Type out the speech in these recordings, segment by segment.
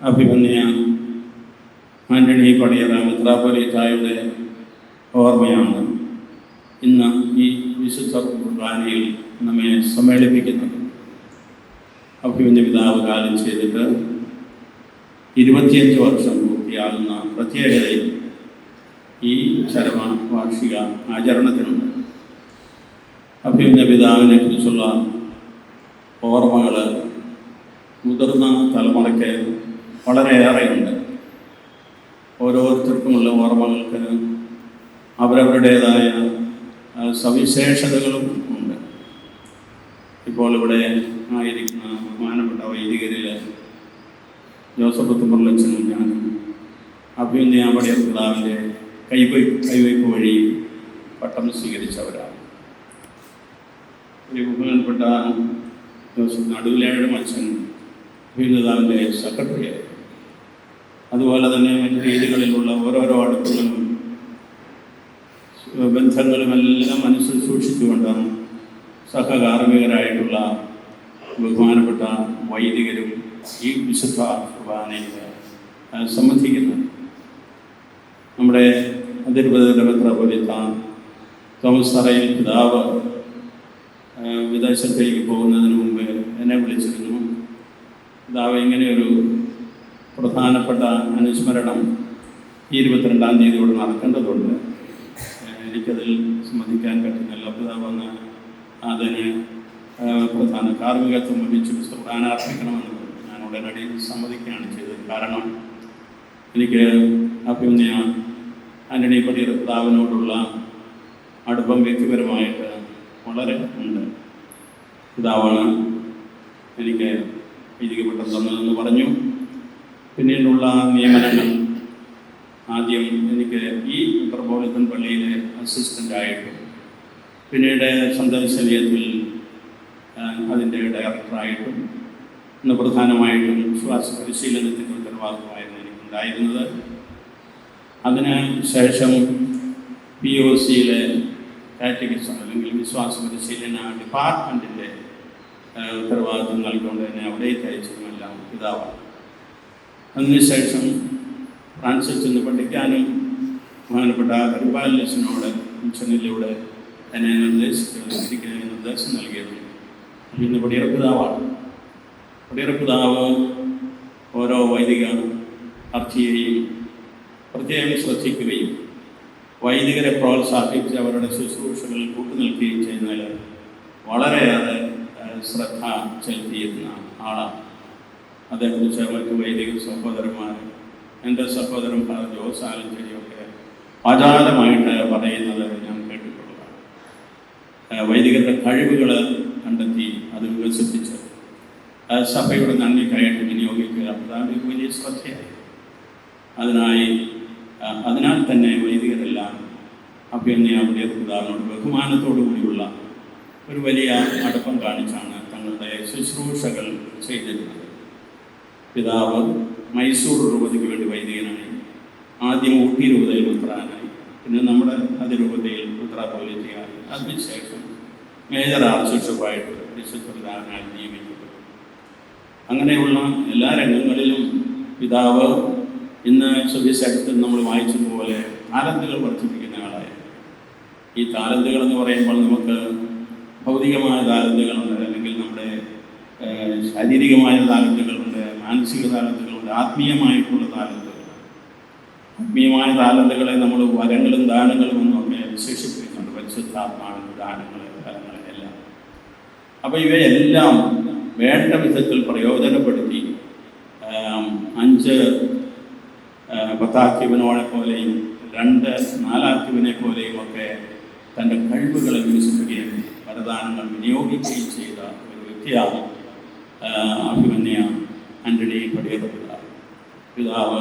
അഭിമന്യ ആന്റണി പടിയറ മെത്രാപ്പൊലീത്തായുടെ ഓർമ്മയാണ് ഇന്ന് ഈ വിശുദ്ധ കുർബാനയിൽ നമ്മെ സമ്മേളിപ്പിക്കുന്നത്. അഭിമന്യ പിതാവ് കാലം ചെയ്തിട്ട് 25 വർഷം പൂർത്തിയാകുന്ന പ്രത്യേകതയിൽ ഈ ചരമ വാർഷിക ആചരണത്തിനുണ്ട്. അഭിമന്യ പിതാവിനെ കുറിച്ചുള്ള ഓർമ്മകൾ മുതിർന്ന തലമുറയ്ക്ക് വളരെയേറെയുണ്ട്. ഓരോരുത്തർക്കുമുള്ള ഓർമ്മകൾക്ക് അവരവരുടേതായ സവിശേഷതകളും ഉണ്ട്. ഇപ്പോൾ ഇവിടെ ആയിരിക്കുന്ന ബഹുമാനപ്പെട്ട വൈദികരിൽ ജോസഫ് തുമ്പർലച്ചനും ഞാനും അഭിമന്യ പടിയറ പിതാവിൻ്റെ കൈവയ്പ് വഴി പട്ടം സ്വീകരിച്ചവരാണ്. ഒരു ബഹുമാനപ്പെട്ട ജോസഫ് നടുവിലേഴ് അച്ഛൻ അഭിമന്യപിതാവിൻ്റെ സെക്രട്ടറിയായി. അതുപോലെ തന്നെ മറ്റു രീതികളിലുള്ള ഓരോരോ അടുപ്പങ്ങളും ബന്ധങ്ങളുമെല്ലാം മനസ്സിൽ സൂക്ഷിച്ചുകൊണ്ടാണ് സഹകാർമ്മികരായിട്ടുള്ള ബഹുമാനപ്പെട്ട വൈദികരും ഈ വിശുദ്ധ കുർബാനയിൽ സംബന്ധിക്കുന്നത്. നമ്മുടെ അതിരൂപതയുടെ മെത്രാപ്പൊലീത്ത തോമസ് തറയിൽ പിതാവ് വിദേശത്തേക്ക് പോകുന്നതിന് മുമ്പ് എന്നെ വിളിച്ചിരുന്നു. പിതാവ് ഇങ്ങനെയൊരു പ്രധാനപ്പെട്ട അനുസ്മരണം ഈ 22-ാം തീയതിയോടെ നടക്കേണ്ടതുണ്ട്, എനിക്കതിൽ സംബന്ധിക്കാൻ പറ്റുന്നില്ല. പിതാവ് വന്ന് അതിന് പ്രധാന കാർമ്മികത്വം വഹിച്ച് കുർബാന അർപ്പിക്കണമെന്ന് ഞാൻ ഉടനടി സമ്മതിക്കുകയാണ് ചെയ്തത്. കാരണം എനിക്ക് അഭിമന്യ ആന്റണി പടിയറ പിതാവിനോടുള്ള അടുപ്പം വ്യക്തിപരമായിട്ട് വളരെ ഉണ്ട്. പിതാവാണ് എനിക്ക് വൈദികപട്ടം തന്നതെന്ന് പറഞ്ഞു. പിന്നീടുള്ള നിയമനങ്ങൾ ആദ്യം എനിക്ക് ഈ മെത്രാപ്പൊലീത്തൻ പള്ളിയിലെ അസിസ്റ്റൻ്റായിട്ടും പിന്നീട് സന്ദർശനീയത്തിൽ അതിൻ്റെ ഡയറക്ടറായിട്ടും ഇന്ന് പ്രധാനമായിട്ടും വിശ്വാസ പരിശീലനത്തിൻ്റെ ഉത്തരവാദിത്വമായിരുന്നു എനിക്കുണ്ടായിരുന്നത്. അതിന് ശേഷം POCയിലെ കാറ്റഗിസം അല്ലെങ്കിൽ വിശ്വാസ പരിശീലന ഡിപ്പാർട്ട്മെൻറ്റിൻ്റെ ഉത്തരവാദിത്വം നൽകിക്കൊണ്ട് തന്നെ അവിടേക്ക് അയച്ചതുമെല്ലാം പിതാവാണ്. അതിനുശേഷം ഫ്രാൻസിൽ ചെന്ന് പഠിക്കാനും ബഹുമാനപ്പെട്ട പരിപാലനസിനോട് മിഷനിലൂടെ എന്നെ നിർദ്ദേശം നൽകിയത് ഇന്ന് പടിയറ പിതാവാണ്. പടിയറ പിതാവ് ഓരോ വൈദിക അർത്ഥിയെയും പ്രത്യേകം ശ്രദ്ധിക്കുകയും വൈദികരെ പ്രോത്സാഹിപ്പിച്ച് അവരുടെ ശുശ്രൂഷകളിൽ കൂട്ടുനിൽക്കുകയും ചെയ്യുന്നതിൽ വളരെയേറെ ശ്രദ്ധ ചെലുത്തിയിരുന്ന ആളാണ്. അതേക്കുറിച്ച് മറ്റു വൈദിക സഹോദരന്മാർ, എൻ്റെ സഹോദരൻ ജോസ് ആലഞ്ചേരിയൊക്കെ ആചാരമായിട്ട് പറയുന്നത് ഞാൻ കേട്ടിട്ടുള്ളതാണ്. വൈദികരുടെ കഴിവുകൾ കണ്ടെത്തി അത് വികസിപ്പിച്ച് സഭയുടെ നന്ദിക്കായിട്ട് വിനിയോഗിക്കുക അതാണ് വലിയ ശ്രദ്ധയായി. അതിനാൽ തന്നെ വൈദികരെല്ലാം അഭിമന്യ പടിയറ പിതാവിനോട് ബഹുമാനത്തോടു കൂടിയുള്ള ഒരു വലിയ അടുപ്പം കാണിച്ചാണ് തങ്ങളുടെ ശുശ്രൂഷകൾ ചെയ്തിരുന്നത്. പിതാവ് മൈസൂർ രൂപതയ്ക്ക് വേണ്ടി വൈദികനായി, ആദ്യം ഊട്ടി രൂപതയിൽ മെത്രാനായി, പിന്നെ നമ്മുടെ അതിരൂപതയിൽ മെത്രാപ്പൊലീത്തയായി, അതിനുശേഷം മേജർ ആർച്ച് ബിഷപ്പായിട്ട് വിശുദ്ധ പിതാവിനായി നിയമിക്കപ്പെട്ടു. അങ്ങനെയുള്ള എല്ലാ രംഗങ്ങളിലും പിതാവ് ഇന്ന് സുവിശേഷത്തിൽ നമ്മൾ വായിച്ചതുപോലെ താലന്തുകൾ വർദ്ധിപ്പിക്കുന്ന ആളായിരുന്നു. ഈ താലന്തുകൾ എന്ന് പറയുമ്പോൾ നമുക്ക് ഭൗതികമായ താലന്തുകളുണ്ട്, അല്ലെങ്കിൽ നമ്മുടെ ശാരീരികമായ താലന്തുകളുണ്ട്, മാനസിക താലന്തുകളുണ്ട്, ആത്മീയമായിട്ടുള്ള താലന്തുകൾ. ആത്മീയമായ താലന്തുകളെ നമ്മൾ വരങ്ങളും ദാനങ്ങളും എന്നൊക്കെ വിശേഷിപ്പിക്കുന്നുണ്ട്. പരിശുദ്ധാത്മാവിൻ്റെ ദാനങ്ങളെ, ഫലങ്ങളെല്ലാം. അപ്പോൾ ഇവയെല്ലാം വേണ്ട വിധത്തിൽ പ്രയോജനപ്പെടുത്തി 5 10-ആക്യവനെ പോലെയും 2 4-ആക്യവനെ പോലെയും ഒക്കെ തൻ്റെ കഴിവുകളെ വികസിപ്പിക്കുകയും വരദാനങ്ങൾ വിനിയോഗിക്കുകയും ചെയ്ത ഒരു വ്യക്തിയാണ് അഭിമന്യ ആന്റണി പടിയറ പിതാവ്. പിതാവ്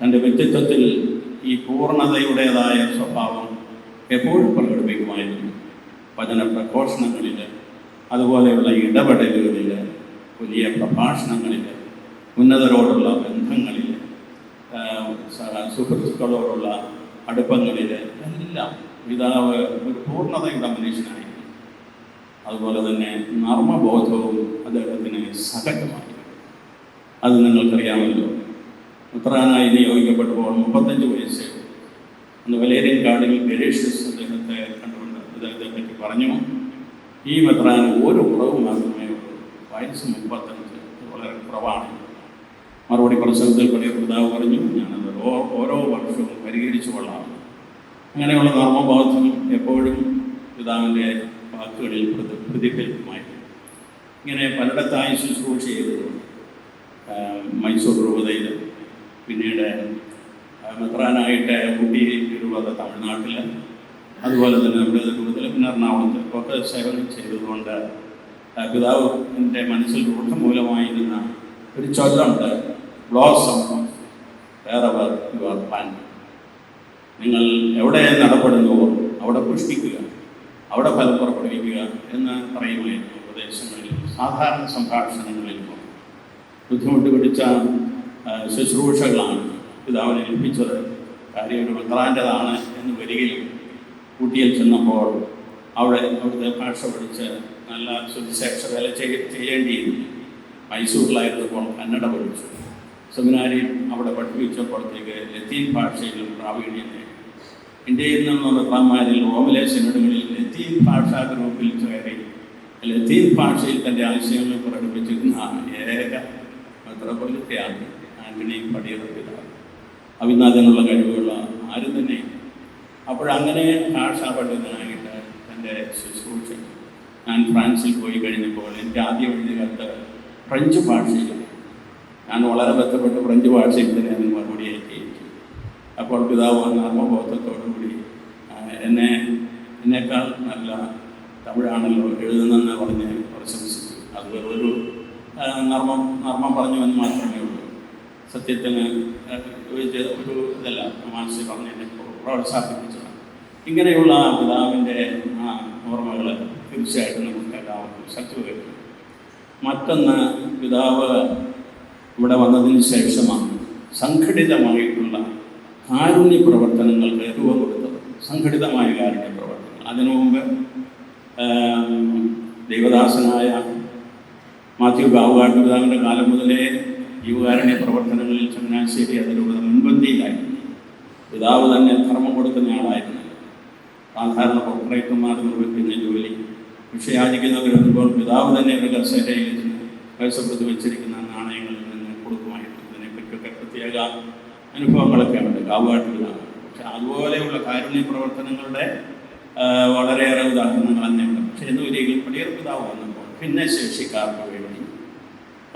തൻ്റെ വ്യക്തിത്വത്തിൽ ഈ പൂർണ്ണതയുടേതായ സ്വഭാവം എപ്പോഴും പ്രകടിപ്പിക്കുമായിരുന്നു. വചന പ്രഘോഷണങ്ങളിൽ, അതുപോലെയുള്ള ഇടപെടലുകളിൽ, വലിയ പ്രഭാഷണങ്ങളിൽ, ഉന്നതരോടുള്ള ബന്ധങ്ങളിൽ, സുഹൃത്തുക്കളോടുള്ള അടുപ്പങ്ങളിൽ എല്ലാം പിതാവ് ഒരു പൂർണ്ണതയുടെ മനുഷ്യനായിരുന്നു. അതുപോലെ തന്നെ നർമ്മബോധവും അദ്ദേഹത്തിന് സഹജമായി. അത് നിങ്ങൾക്കറിയാമല്ലോ. മെത്രാനായി നിയോഗിക്കപ്പെട്ടപ്പോൾ 35 വയസ്സ്. അന്ന് വലേരിയൻ കാർഡിൽ ഗരേഷ്യസ് അദ്ദേഹത്തെ കണ്ടുകൊണ്ട് അദ്ദേഹത്തെ പറ്റി പറഞ്ഞു, ഈ മെത്രാന് ഒരു കുറവ് മാത്രമേ ഉള്ളൂ, വയസ്സ് 35, വളരെ കുറവാണ്. മറുപടി പ്രസംഗത്തിൽ പടിയ പിതാവ് പറഞ്ഞു, ഞാനത് ഓരോ വർഷവും പരിഹരിച്ചു കൊള്ളാം. അങ്ങനെയുള്ള നാമബോധം എപ്പോഴും പിതാവിൻ്റെ വാക്കുകളിൽ പ്രതിഫലിക്കുമായിരുന്നു. ഇങ്ങനെ പലയിടത്തായി ശുശ്രൂഷ ചെയ്തതുകൊണ്ട് മൈസൂർ രൂപതയിൽ, പിന്നീട് മെത്രാനായിട്ട് ഊട്ടി രൂപത തമിഴ്നാട്ടിൽ, അതുപോലെ തന്നെ നമ്മുടെ രൂപതയിൽ, പിന്നെ എറണാകുളത്ത് ഒക്കെ സേവനം ചെയ്തതുകൊണ്ട് പിതാവിൻ്റെ മനസ്സിൽ രൂഢമൂലമായിരുന്ന ഒരു ചൊല്ലുണ്ട്, blossom wherever you are planted. നിങ്ങൾ എവിടെ നടപ്പെടുന്നുവോ അവിടെ പുഷ്പിക്കുക, അവിടെ ഫലം പുറപ്പെടുവിക്കുക എന്ന് പറയുമായിരുന്നു ഉപദേശങ്ങളിൽ, സാധാരണ സംഭാഷണങ്ങളിൽ. ബുദ്ധിമുട്ട് പിടിച്ച ശുശ്രൂഷകളാണ് പിതാവിനെ ലഭിച്ചത്. കാര്യം ഒരു മെത്രാൻ്റെതാണ് എന്ന് വരികയും ഊട്ടിയിൽ ചെന്നപ്പോൾ അവിടുത്തെ ഭാഷ പഠിച്ച് നല്ല സുവിശേഷ വേല ചെയ്യേണ്ടിയിരുന്നു. മൈസൂരിലായിരുന്നപ്പോൾ കന്നഡ പഠിച്ചു. സെമിനാരിയിൽ അവിടെ പഠിപ്പിച്ചപ്പോഴത്തേക്ക് ലത്തീൻ ഭാഷയിലും പ്രാവീണ്യം നേടി. ഇന്ത്യയിൽ നിന്നുള്ള മെത്രാന്മാരിൽ റോമിലെ സിനഡുകളിൽ ലത്തീൻ ഭാഷാ ഗ്രൂപ്പിൽ കയറി ലത്തീൻ ഭാഷയിൽ തൻ്റെ ആശയങ്ങൾ പ്രകടിപ്പിച്ചിരുന്ന ഏക മെത്രാപ്പൊലീത്തയാണ് ആന്റണി പടിയറ പിതാവ്. അഭിനാദനുള്ള കഴിവുള്ള ആരും തന്നെ. അപ്പോഴങ്ങനെ ഭാഷാ പണ്ഡിതനായിട്ട് തൻ്റെ ശുശ്രൂഷ, ഞാൻ ഫ്രാൻസിൽ പോയി കഴിഞ്ഞപ്പോൾ എൻ്റെ ആദ്യം എഴുതിയ കത്ത് ഫ്രഞ്ച് ഭാഷയിൽ, ഞാൻ വളരെ ബന്ധപ്പെട്ട് ഫ്രഞ്ച് ഭാഷയിൽ തന്നെ അതിന് മറുപടി അയക്കുകയും. അപ്പോൾ പിതാവ് ആത്മബോധത്തോടുകൂടി എന്നേക്കാൾ നല്ല തമിഴാണല്ലോ എഴുതുന്നതെന്ന് പറഞ്ഞ് പ്രശംസിച്ചു. അത് ഒരു നർമ്മം പറഞ്ഞു എന്ന് മാത്രമേ ഉള്ളൂ. സത്യത്തിന് ഒരു ഇതല്ല, തമാശ പറഞ്ഞ് എന്നെ പ്രോത്സാഹിപ്പിച്ചതാണ്. ഇങ്ങനെയുള്ള പിതാവിൻ്റെ ഓർമ്മകൾ തീർച്ചയായിട്ടും നമുക്ക് എല്ലാവർക്കും ശക്തി പകരുന്നു. മറ്റൊന്ന്, പിതാവ് ഇവിടെ വന്നതിന് ശേഷമാണ് സംഘടിതമായിട്ടുള്ള കാരുണ്യ പ്രവർത്തനങ്ങൾക്ക് രൂപം കൊടുത്തത്. സംഘടിതമായ കാരുണ്യ പ്രവർത്തനങ്ങൾ. അതിനു മുമ്പ് ദൈവദാസനായ മാത്യു കാവുകാട്ട് പിതാവിൻ്റെ കാലം മുതലേ ജീവകാരുണ്യ പ്രവർത്തനങ്ങളിൽ ചങ്ങനാശ്ശേരി അതിലൂടെ മുൻപന്തിയിലായിരുന്നു. പിതാവ് തന്നെ ധർമ്മം കൊടുക്കുന്നയാളായിരുന്നു. സാധാരണ കോർപ്പറേറ്റർമാർ നിർവഹിക്കുന്ന ജോലി വിഷയാചിക്കുന്നവർ വരുമ്പോൾ പിതാവ് തന്നെ ഒരു കസേരയിൽ പൈസപ്പെടുത്തി വെച്ചിരിക്കുന്ന നാണയങ്ങളിൽ നിന്ന് കൊടുക്കുമായിരുന്നു. ഇതിനെപ്പറ്റിയൊക്കെ പ്രത്യേക അനുഭവങ്ങളൊക്കെ ഉണ്ട് കാവുകാട്ടിലാണ്. പക്ഷെ അതുപോലെയുള്ള കാരുണ്യ പ്രവർത്തനങ്ങളുടെ വളരെയേറെ ഉദാഹരണങ്ങൾ തന്നെയുണ്ട്. പക്ഷേ എന്നൊരിക്കലും പടിയർ പിതാവ് വന്നപ്പോൾ ഭിന്നശേഷിക്കാർക്ക് വേണ്ടി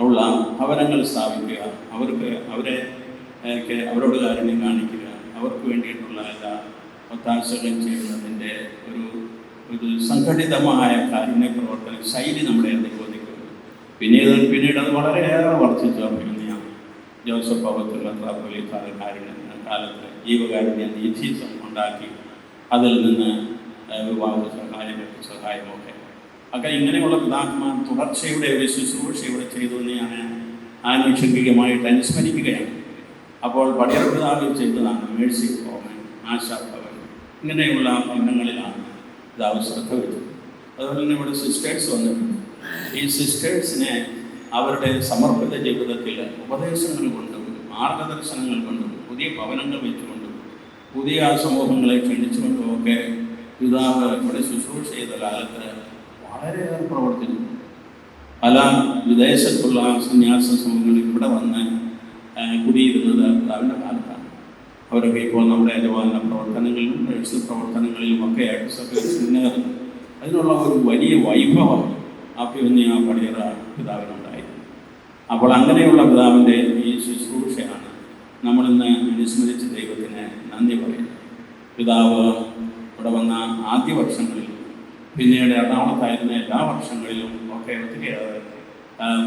ഉള്ള ഭവനങ്ങൾ സ്ഥാപിക്കുക, അവരോട് കാരുണ്യം കാണിക്കുക, അവർക്ക് വേണ്ടിയിട്ടുള്ള എല്ലാ ഒത്താശകളും ചെയ്യുന്നതിൻ്റെ ഒരു സംഘടിതമായ കാരുണ്യ പ്രവർത്തന ശൈലി നമ്മുടെ അനുഭവിക്കുന്നു. പിന്നീട് അത് വളരെയേറെ വർദ്ധിച്ചു. ജോസഫ് പൗത്തിൽ മെത്രാപ്പൊലീത്ത കാലത്ത് ജീവകാരുണ്യ നിധി ഉണ്ടാക്കി, അതിൽ നിന്ന് വിവാഹ സഹായമൊക്കെ ഇങ്ങനെയുള്ള പിതാക്കന്മാർ തുടർച്ചയുടെ ഒരു ശുശ്രൂഷയുടെ ചെയ്തു എന്ന് ഞാൻ ആനുഷംഗികമായിട്ട് അനുസ്മരിക്കുകയാണ്. അപ്പോൾ പടിയറ പിതാവ് ചെയ്തതാണ് മേഴ്സി ഹോം, ആശാഭവൻ, ഇങ്ങനെയുള്ള ഭവനങ്ങളിലാണ് പിതാവ് ശ്രദ്ധ വെച്ചത്. അതുപോലെ തന്നെ ഇവിടെ സിസ്റ്റേഴ്സ് വന്നിട്ടുണ്ട്. ഈ സിസ്റ്റേഴ്സിനെ അവരുടെ സമർപ്പിത ജീവിതത്തിൽ ഉപദേശങ്ങൾ കൊണ്ടും മാർഗദർശനങ്ങൾ കൊണ്ടും പുതിയ ഭവനങ്ങൾ വെച്ചുകൊണ്ടും പുതിയ സമൂഹങ്ങളെ ക്ഷണിച്ചുകൊണ്ടുമൊക്കെ പിതാവ് ഇവിടെ ശുശ്രൂഷ ചെയ്ത കാലത്ത് വളരെയേറെ പ്രവർത്തിച്ചു. പല വിദേശത്തുള്ള സന്യാസ സമൂഹങ്ങളിൽ ഇവിടെ വന്ന് കുടിയിരുന്നത് പിതാവിൻ്റെ കാലത്താണ്. അവരൊക്കെ ഇപ്പോൾ നമ്മുടെ യജമാന പ്രവർത്തനങ്ങളിലും പ്രേക്ഷിത പ്രവർത്തനങ്ങളിലും ഒക്കെ ആയിട്ട് സഹകരിച്ചു. അതിനുള്ള ഒരു വലിയ വൈഭവം അഭ്യുന്നയ പടിയറ പിതാവിനുണ്ടായിരുന്നു. അപ്പോൾ അങ്ങനെയുള്ള പിതാവിൻ്റെ ഈ ശുശ്രൂഷയാണ് നമ്മളിന്ന് അനുസ്മരിച്ച ദൈവത്തിന് നന്ദി പറയുന്നത്. പിതാവ് ഇവിടെ വന്ന ആദ്യ വർഷങ്ങളിൽ, പിന്നീട് എറണാകുളത്തായിരുന്ന എല്ലാ വർഷങ്ങളിലും ഒക്കെ ഒത്തിരിയേറെ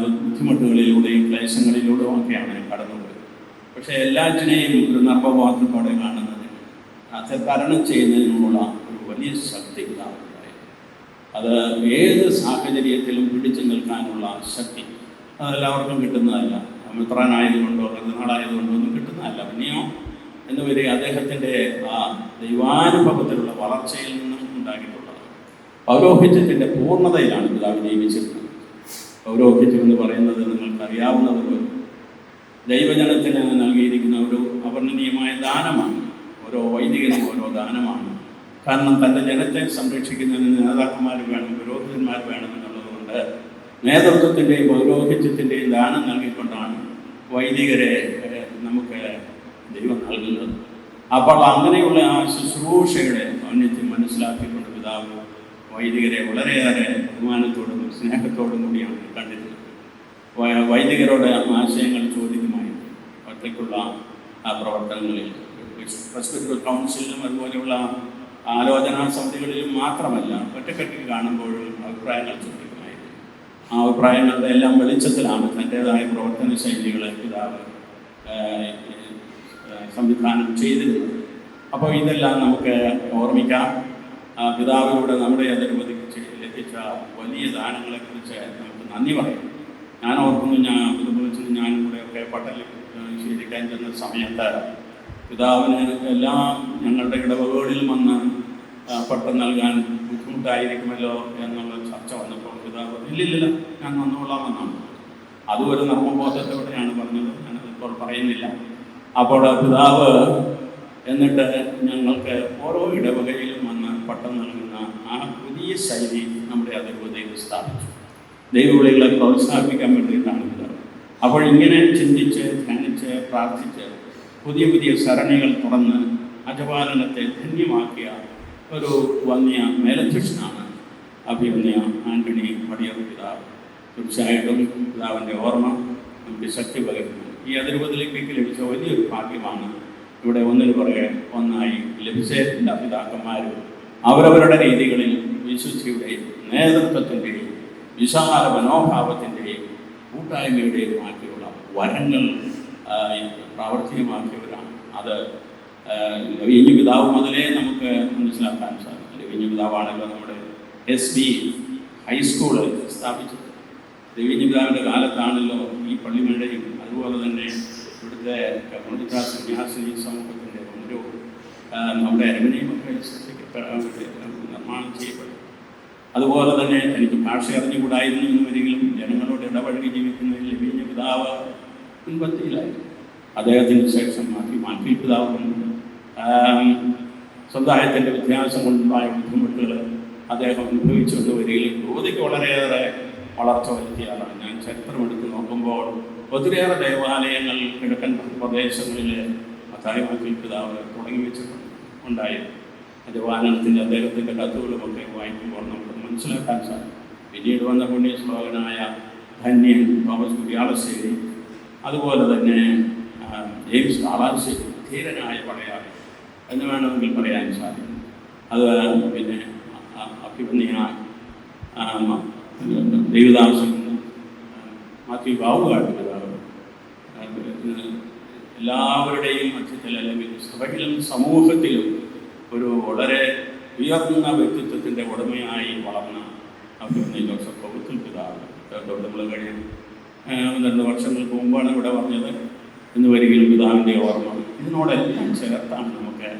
ബുദ്ധിമുട്ടുകളിലൂടെയും ക്ലേശങ്ങളിലൂടെയും ഒക്കെയാണ് കടന്നുപോയത്. പക്ഷേ എല്ലാറ്റിനെയും ഒരു നർമ്മബോധത്തോടെ കാണുന്നതിന്, അത് തരണം ചെയ്യുന്നതിനുള്ള ഒരു വലിയ ശക്തി പിതാവുണ്ടായി. അത് ഏത് സാഹചര്യത്തിലും പിടിച്ചു നിൽക്കാനുള്ള ശക്തി അതെല്ലാവർക്കും കിട്ടുന്നതല്ല. മിത്രാനായതുകൊണ്ടോ കർദിനാളായതുകൊണ്ടോ ഒന്നും കിട്ടുന്നതല്ല. പിന്നെയോ എന്ന് വരെ അദ്ദേഹത്തിൻ്റെ ആ ദൈവാനുഭവത്തിലുള്ള വളർച്ചയിൽ നിന്നും ഉണ്ടാക്കിയിട്ടുള്ളത്. പൗരോഹിത്യത്തിൻ്റെ പൂർണ്ണതയിലാണ് പിതാവ് ജീവിച്ചിരുന്നത്. പൗരോഹിത്യം എന്ന് പറയുന്നത് നിങ്ങൾക്കറിയാവുന്നതുപോലെ ദൈവജനത്തിന് നൽകിയിരിക്കുന്ന ഒരു അവർണ്ണനീയമായ ദാനമാണ്. ഓരോ വൈദികനും ഓരോ ദാനമാണ്. കാരണം തൻ്റെ ജനത്തെ സംരക്ഷിക്കുന്നതിന് നേതാക്കന്മാർ വേണം, പുരോഹിതന്മാർ വേണമെന്നുള്ളതുകൊണ്ട് നേതൃത്വത്തിൻ്റെയും പൗരോഹിത്യത്തിൻ്റെയും ദാനം നൽകിക്കൊണ്ടാണ് വൈദികരെ നമുക്ക് ദൈവം നൽകുന്നത്. അപ്പോൾ അങ്ങനെയുള്ള ആ ശുശ്രൂഷയുടെ ഔന്നത്യം മനസ്സിലാക്കിക്കൊണ്ട് പിതാവ് വൈദികരെ വളരെയേറെ ബഹുമാനത്തോടും സ്നേഹത്തോടും കൂടിയാണ് കണ്ടിരുന്നത്. വൈദികരോട് ആശയങ്ങൾ ചോദ്യമായി ഒറ്റയ്ക്കുള്ള ആ പ്രവർത്തനങ്ങളിൽ പ്രസ്ബിറ്ററി കൗൺസിലിലും അതുപോലെയുള്ള ആലോചനാ സമിതികളിലും മാത്രമല്ല, ഒറ്റക്കെട്ടിൽ കാണുമ്പോഴും അഭിപ്രായങ്ങൾ ചോദിക്കുമായിരുന്നു. ആ അഭിപ്രായങ്ങളുടെ എല്ലാം വെളിച്ചത്തിലാണ് തൻ്റേതായ പ്രവർത്തന ശൈലികളെ പിതാവ് സംവിധാനം ചെയ്തിരുന്നത്. അപ്പോൾ ഇതെല്ലാം നമുക്ക് ഓർമ്മിക്കാം. പിതാവിലൂടെ നമ്മുടെ അതിർവദിക്ക് ലഭിച്ച വലിയ ദാനങ്ങളെക്കുറിച്ച് നമുക്ക് നന്ദി പറയാം. ഞാൻ ഓർക്കുന്നു, കുടുംബത്തിൽ ഞാനും കൂടെയൊക്കെ പട്ടലിൽ ശീലിക്കാൻ ചെന്ന സമയത്ത് പിതാവിന് എല്ലാം ഞങ്ങളുടെ ഇടവകളിൽ വന്ന് പട്ടം നൽകാൻ ബുദ്ധിമുട്ടായിരിക്കുമല്ലോ എന്നുള്ള ചർച്ച വന്നപ്പോൾ പിതാവ് ഇല്ലില്ല, ഞാൻ വന്നോളാമെന്നാണ്. അതും ഒരു നർമ്മബോധത്തോടെയാണ് പറഞ്ഞത്, ഞാനതിപ്പോൾ പറയുന്നില്ല. അപ്പോൾ പിതാവ് എന്നിട്ട് ഞങ്ങൾക്ക് ഓരോ ഇടവകയിലും വന്ന് പട്ടം നൽകുന്ന ആ പുതിയ ശൈലി നമ്മുടെ അതിർവതയിൽ സ്ഥാപിച്ചു. ദൈവവിളികളെ പ്രോത്സാഹിപ്പിക്കാൻ വേണ്ടിയിട്ടാണ് പിതാവ്. അപ്പോൾ ഇങ്ങനെ ചിന്തിച്ച് ധ്യാനിച്ച് പ്രാർത്ഥിച്ച് പുതിയ പുതിയ സരണികൾ തുറന്ന് അജപാലനത്തെ ധന്യമാക്കിയ ഒരു വന്യ മേലധ്യക്ഷനാണ് അഭിവന്യ ആന്റണി മടിയർ പിതാവ്. തീർച്ചയായിട്ടും പിതാവിൻ്റെ ഓർമ്മ നമുക്ക് ശക്തി പകരുന്നു. ഈ അതിർവതിലേക്ക് ലഭിച്ച വലിയൊരു ഭാഗ്യമാണ്. ഇവിടെ ഒന്നിനു പുറകെ ഒന്നായി ലഭിച്ച പിതാക്കന്മാരും അവരവരുടെ രീതികളിൽ വിശുദ്ധിയുടെയും നേതൃത്വത്തിൻ്റെയും വിശാല മനോഭാവത്തിൻ്റെയും കൂട്ടായ്മയുടെയും ആക്കിയുള്ള വരങ്ങൾ പ്രാവർത്തികമാക്കിയവരാണ്. അത് ലവീഞ്ഞ് പിതാവ് മുതലേ നമുക്ക് മനസ്സിലാക്കാൻ സാധിക്കും. ലവീഞ്ഞ് പിതാവാണല്ലോ നമ്മുടെ SB ഹൈസ്കൂള് സ്ഥാപിച്ചത്. ലവീഞ്ഞ് പിതാവിൻ്റെ കാലത്താണല്ലോ ഈ പള്ളിമേടയും അതുപോലെ തന്നെ ഇവിടുത്തെ കമ്മ്യൂണിറ്റി സന്യാസിനി സമൂഹത്തിൻ്റെ ഒരു നമ്മുടെ അരമനയുമൊക്കെ നിർമ്മാണം ചെയ്യപ്പെട്ടു. അതുപോലെ തന്നെ എനിക്ക് ഭാഷ അറിഞ്ഞുകൂടായിരുന്നു എന്ന് വരികിലും ജനങ്ങളോട് ഇടപഴകി ജീവിക്കുന്നതിൽ ലവീഞ്ഞ് പിതാവ് മുൻപന്തിയിലായിരുന്നു. അദ്ദേഹത്തിന് ശേഷം മാറ്റി പിതാവ് സമുദായത്തിൻ്റെ വ്യത്യാസം കൊണ്ടുണ്ടായ ബുദ്ധിമുട്ടുകൾ അദ്ദേഹം അനുഭവിച്ചുകൊണ്ട് വരികയും യുവതിക്ക് വളരെയേറെ വളർച്ച വരുത്തിയാലാണ്. ഞാൻ ചരിത്രമെടുത്ത് നോക്കുമ്പോൾ ഒത്തിരിയേറെ ദേവാലയങ്ങൾ കിഴക്കൻ പ്രദേശങ്ങളിൽ മാറ്റി പിതാവ് തുടങ്ങി വെച്ചിട്ടുണ്ടായിരുന്നു. അജപാലനത്തിൻ്റെ അദ്ദേഹത്തിൻ്റെ കത്തുകളുമൊക്കെ വായിക്കുമ്പോൾ നമുക്ക് മനസ്സിലാക്കാൻ സാധിക്കും. പിന്നീട് വന്ന പുണ്യശ്ലോകനായ ധന്യൻ തോമസ് കുര്യാളശ്ശേരി, അതുപോലെ തന്നെ ജെയിംസ് കാളാശ്ശേരി, ധീരനായ പടയാളി എന്ന് വേണമെങ്കിൽ പറയാൻ സാധിക്കും. അത് പിന്നെ അഭിമന്യ ദേവദാസൻ മാത്യു ബാബുകാട്ട് പിതാവ് എല്ലാവരുടെയും മധ്യത്തിൽ അല്ലെങ്കിൽ സഭയിലും സമൂഹത്തിലും ഒരു വളരെ ഉയർന്ന വ്യക്തിത്വത്തിൻ്റെ ഉടമയായി വളർന്ന അഭിമന്യ ജോസഫ് പൗത്തിൽ പിതാവ് നമ്മൾ കഴിഞ്ഞ 2 വർഷങ്ങൾക്ക് മുമ്പാണ് ഇവിടെ പറഞ്ഞത്. എന്ന് വരികയും പിതാവിൻ്റെ ഓർമ്മ ഇതിനോടെല്ലാം ചേർത്താണ് നമുക്ക്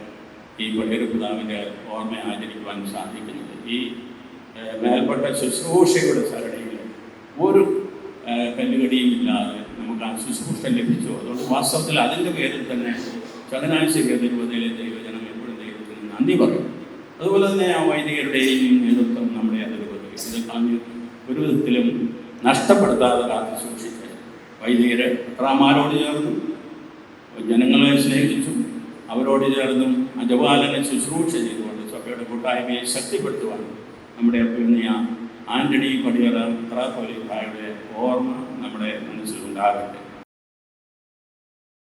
ഈ പള്ളിയൊരു പിതാവിൻ്റെ ഓർമ്മ ആചരിക്കുവാൻ സാധിക്കുന്നത്. ഈ മേൽപ്പെട്ട ശുശ്രൂഷയുടെ സരണിയിൽ ഒരു കല്ലുകടിയും ഇല്ലാതെ നമുക്ക് ആ ശുശ്രൂഷ ലഭിച്ചു. അതുകൊണ്ട് വാസ്തവത്തിൽ അതിൻ്റെ പേരിൽ തന്നെ ചങ്ങനാശ്ശേരി അതിരൂപതയിലെ ദൈവജനം എപ്പോഴും ദൈവത്തിന് നന്ദി പറയും. അതുപോലെ തന്നെ ആ വൈദികരുടെയും നേതൃത്വം നമ്മുടെ അതിരൂപതയിൽ ഇത് കളഞ്ഞ് ഒരു വിധത്തിലും നഷ്ടപ്പെടുത്താതെ കാത്തു സൂക്ഷിച്ച് വൈദികരെ പത്രാമാരോട് ചേർന്നും ജനങ്ങളെ സ്നേഹിച്ചും അവരോട് ചേർന്നും അജപാലന ശുശ്രൂഷ ചെയ്തുകൊണ്ട് സഭയുടെ കൂട്ടായ്മയെ ശക്തിപ്പെടുത്തുവാൻ നമ്മുടെ അഭിമന്യ ആന്റണി മടിയർ മെത്രാപ്പോലീത്തായുടെ ഓർമ്മ നമ്മുടെ മനസ്സിലുണ്ടാകട്ടെ.